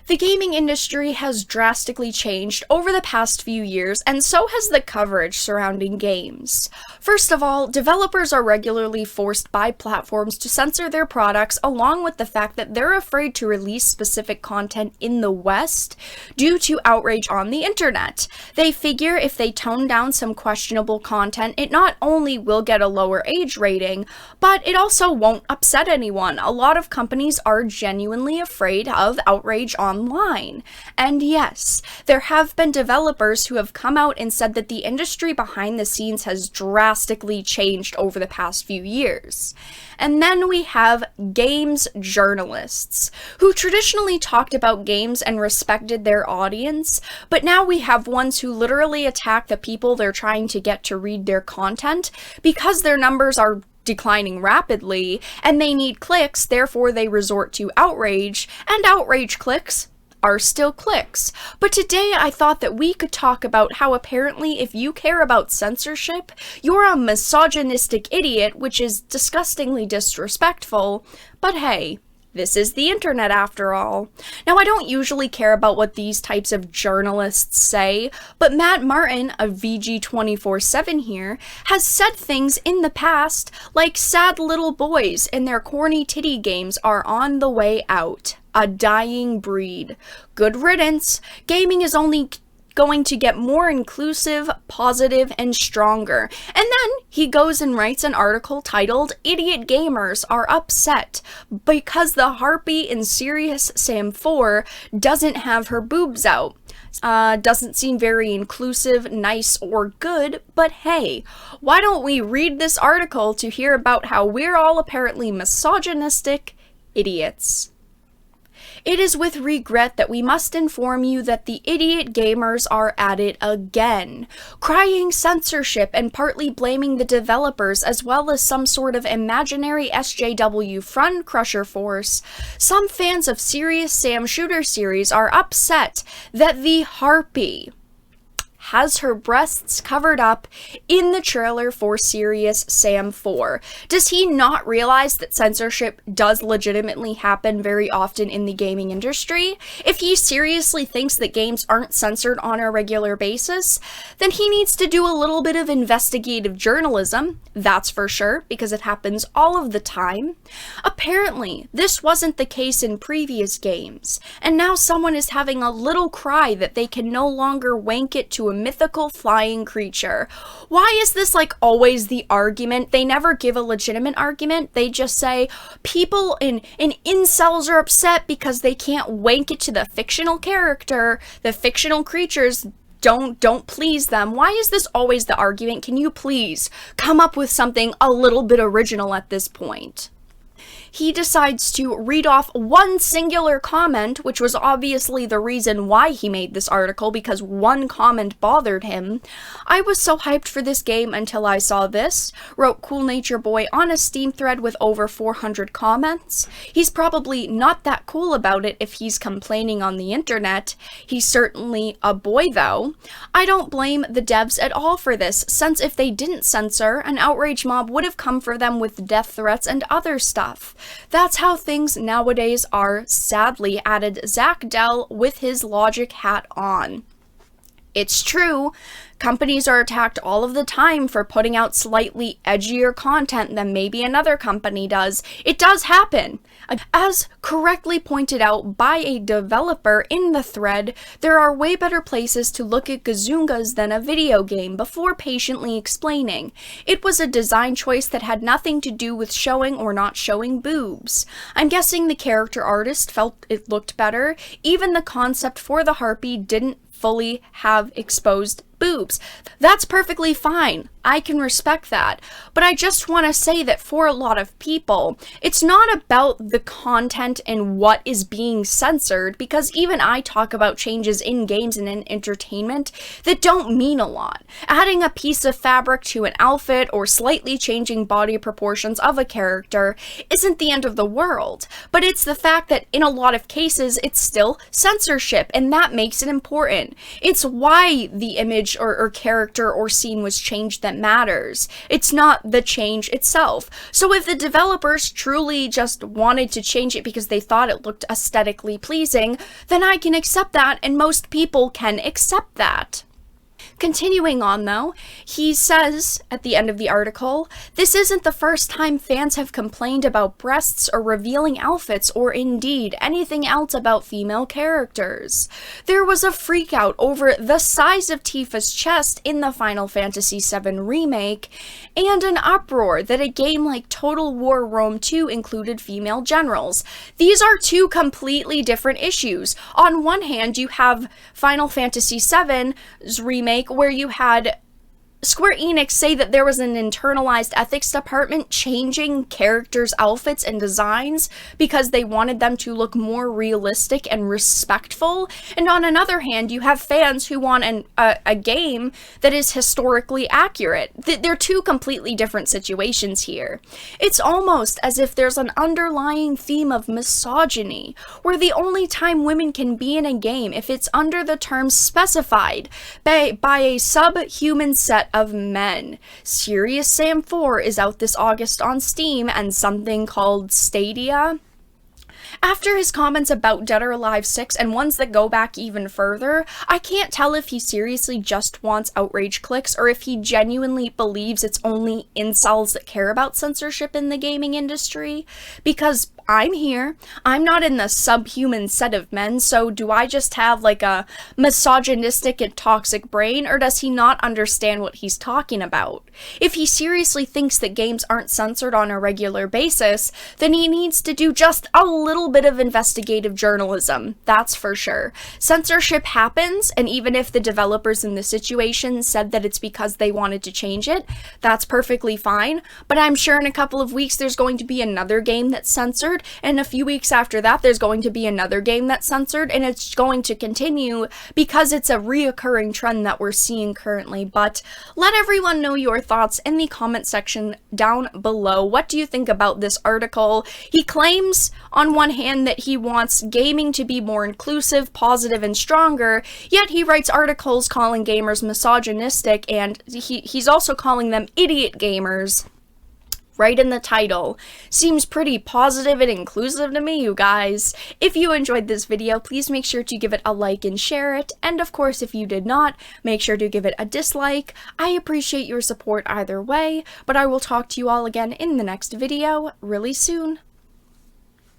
The gaming industry has drastically changed over the past few years, and so has the coverage surrounding games. First of all, developers are regularly forced by platforms to censor their products, along with the fact that they're afraid to release specific content in the West due to outrage on the internet. They figure if they tone down some questionable content, it not only will get a lower age rating, but it also won't upset anyone. A lot of companies are genuinely afraid of outrage online. And yes, there have been developers who have come out and said that the industry behind the scenes has drastically changed over the past few years. And then we have games journalists, who traditionally talked about games and respected their audience, but now we have ones who literally attack the people they're trying to get to read their content because their numbers are declining rapidly, and they need clicks, therefore they resort to outrage, and outrage clicks are still clicks. But today I thought that we could talk about how apparently if you care about censorship, you're a misogynistic idiot, which is disgustingly disrespectful, but hey, this is the internet after all. Now, I don't usually care about what these types of journalists say, but Matt Martin of VG247 here has said things in the past like sad little boys and their corny titty games are on the way out. A dying breed. Good riddance. Gaming is only going to get more inclusive, positive, and stronger. And then he goes and writes an article titled, "Idiot Gamers Are Upset Because the Harpy in Serious Sam 4 Doesn't Have Her Boobs Out." Doesn't seem very inclusive, nice, or good, but hey, why don't we read this article to hear about how we're all apparently misogynistic idiots. It is with regret that we must inform you that the idiot gamers are at it again, crying censorship and partly blaming the developers as well as some sort of imaginary SJW front crusher force. Some fans of Serious Sam Shooter series are upset that the Harpy has her breasts covered up in the trailer for Serious Sam 4. Does he not realize that censorship does legitimately happen very often in the gaming industry? If he seriously thinks that games aren't censored on a regular basis, then he needs to do a little bit of investigative journalism, that's for sure, because it happens all of the time. Apparently, this wasn't the case in previous games, and now someone is having a little cry that they can no longer wank it to a mythical flying creature. Why is this like always the argument? They never give a legitimate argument. They just say people in incels are upset because they can't wank it to the fictional character. The fictional creatures don't please them. Why is this always the argument? Can you please come up with something a little bit original at this point? He decides to read off one singular comment, which was obviously the reason why he made this article, because one comment bothered him. "I was so hyped for this game until I saw this," wrote Cool Nature Boy on a Steam thread with over 400 comments. He's probably not that cool about it if he's complaining on the internet. He's certainly a boy though. "I don't blame the devs at all for this, since if they didn't censor, an outrage mob would have come for them with death threats and other stuff. That's how things nowadays are," sadly added Zach Dell with his logic hat on. It's true. Companies are attacked all of the time for putting out slightly edgier content than maybe another company does. It does happen. As correctly pointed out by a developer in the thread, there are way better places to look at Gazoongas than a video game before patiently explaining. It was a design choice that had nothing to do with showing or not showing boobs. I'm guessing the character artist felt it looked better. Even the concept for the Harpy didn't fully have exposed boobs. That's perfectly fine. I can respect that. But I just want to say that for a lot of people, it's not about the content and what is being censored, because even I talk about changes in games and in entertainment that don't mean a lot. Adding a piece of fabric to an outfit or slightly changing body proportions of a character isn't the end of the world, but it's the fact that in a lot of cases it's still censorship, and that makes it important. It's why the image or character or scene was changed that matters. It's not the change itself. So if the developers truly just wanted to change it because they thought it looked aesthetically pleasing, then I can accept that, and most people can accept that. Continuing on, though, he says at the end of the article, "This isn't the first time fans have complained about breasts or revealing outfits or indeed anything else about female characters. There was a freakout over the size of Tifa's chest in the Final Fantasy VII Remake, and an uproar that a game like Total War Rome 2 included female generals. These are two completely different issues. On one hand, you have Final Fantasy VII's remake, where you had Square Enix say that there was an internalized ethics department changing characters' outfits and designs because they wanted them to look more realistic and respectful. And on another hand, you have fans who want a game that is historically accurate. They're two completely different situations here. It's almost as if there's an underlying theme of misogyny, where the only time women can be in a game if it's under the terms specified by a subhuman set of men. Serious Sam 4 is out this August on Steam, and something called Stadia. After his comments about Dead or Alive 6 and ones that go back even further, I can't tell if he seriously just wants outrage clicks or if he genuinely believes it's only incels that care about censorship in the gaming industry. Because I'm here, I'm not in the subhuman set of men, so do I just have like a misogynistic and toxic brain, or does he not understand what he's talking about? If he seriously thinks that games aren't censored on a regular basis, then he needs to do just a little bit of investigative journalism, that's for sure. Censorship happens, and even if the developers in the situation said that it's because they wanted to change it, that's perfectly fine, but I'm sure in a couple of weeks there's going to be another game that's censored, and a few weeks after that there's going to be another game that's censored, and it's going to continue because it's a reoccurring trend that we're seeing currently. But let everyone know your thoughts in the comment section down below. What do you think about this article? He claims on one hand that he wants gaming to be more inclusive, positive, and stronger, yet he writes articles calling gamers misogynistic, and he's also calling them idiot gamers right in the title. Seems pretty positive and inclusive to me, you guys. If you enjoyed this video, please make sure to give it a like and share it, and of course if you did not, make sure to give it a dislike. I appreciate your support either way, but I will talk to you all again in the next video really soon.